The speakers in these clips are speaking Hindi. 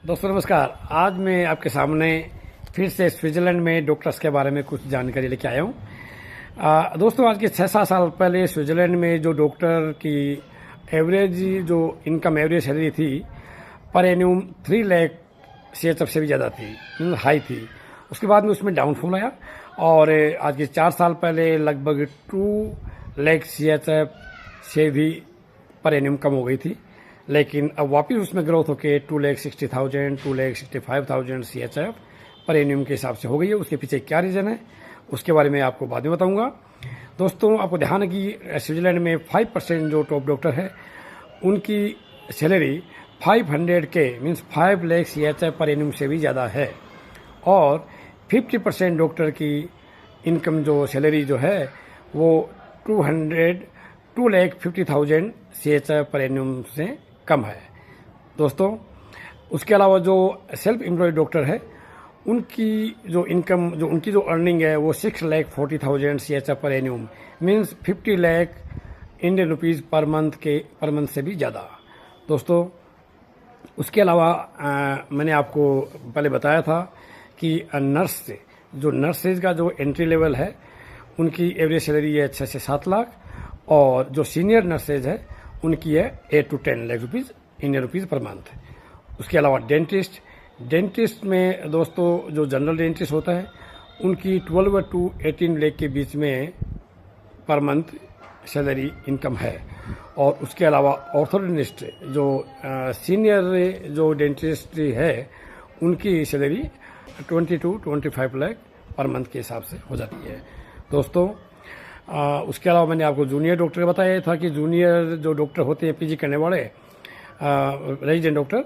दोस्तों नमस्कार। आज मैं आपके सामने फिर से स्विट्जरलैंड में डॉक्टर्स के बारे में कुछ जानकारी लेके आया हूँ। दोस्तों आज के 6-7 साल पहले स्विट्जरलैंड में जो डॉक्टर की एवरेज जो इनकम एवरेज सैलरी थी पर एन्यूम 3 लाख CHF से भी ज़्यादा थी, हाई थी। उसके बाद में उसमें डाउनफॉल आया और आज के 4 साल पहले लगभग 2 लाख CHF से भी पर एन्यूम कम हो गई थी, लेकिन अब वापस उसमें ग्रोथ होकर 2,60,000 2,65,000 CHF पर एन्यूम के हिसाब से हो गई है। उसके पीछे क्या रीज़न है उसके बारे में आपको बाद में बताऊंगा। दोस्तों आपको ध्यान है कि स्विट्जरलैंड में 5% जो टॉप डॉक्टर है उनकी salary 500K means 5 lakh CHF per एन्यूम से भी ज़्यादा है और 50% डॉक्टर की इनकम जो सैलरी जो है वो 2,50,000 CHF पर एन्यूम से कम है। दोस्तों उसके अलावा जो सेल्फ एम्प्लॉयड डॉक्टर है उनकी जो इनकम जो उनकी जो अर्निंग है वो 6,40,000 CHF per annum means 50 lakh Indian rupees per month से भी ज़्यादा। दोस्तों उसके अलावा मैंने आपको पहले बताया था कि नर्सेज का जो एंट्री लेवल है उनकी एवरेज सैलरी है 6 से 7 लाख और जो सीनियर नर्सेज है उनकी है 8 to 10 lakh rupees Indian rupees per month. उसके अलावा डेंटिस्ट में दोस्तों जो जनरल डेंटिस्ट होता है उनकी 12 to 18 लाख के बीच में पर मंथ सैलरी इनकम है। और उसके अलावा ऑर्थोडोंटिस्ट जो सीनियर जो डेंटिस्ट है उनकी salary 20 to 25 lakh per month के हिसाब से हो जाती है। दोस्तों उसके अलावा मैंने आपको जूनियर डॉक्टर का बताया था कि जूनियर जो डॉक्टर होते हैं PG करने वाले रेजिडेंट डॉक्टर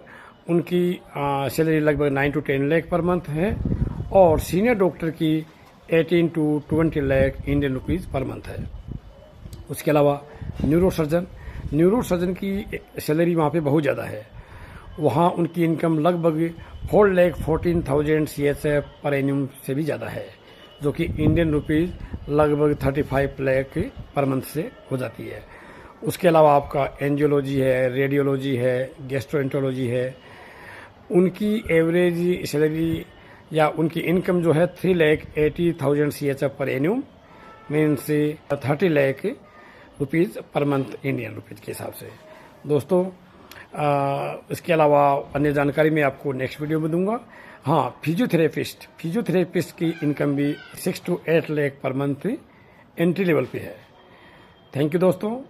उनकी सैलरी लगभग 9 to 10 लाख पर मंथ है और सीनियर डॉक्टर की 18 to 20 lakh Indian rupees per month है। उसके अलावा न्यूरोसर्जन की सैलरी वहाँ पे बहुत ज़्यादा है। वहाँ उनकी इनकम लगभग 4,14,000 CHF पर एन्यूम से भी ज़्यादा है, जो कि इंडियन रुपीज़ लगभग 35 लाख पर मंथ से हो जाती है। उसके अलावा आपका एंजियोलॉजी है, रेडियोलॉजी है, गैस्ट्रोएंटरोलॉजी है, उनकी एवरेज सैलरी या उनकी इनकम जो है 3,80,000 CHF per annum means 30 lakh rupees per month Indian rupees के हिसाब से। दोस्तों इसके अलावा अन्य जानकारी मैं आपको नेक्स्ट वीडियो में दूंगा। हाँ, फिजियोथेरेपिस्ट की इनकम भी 6 to 8 lakh per month entry level पे है। थैंक यू दोस्तों।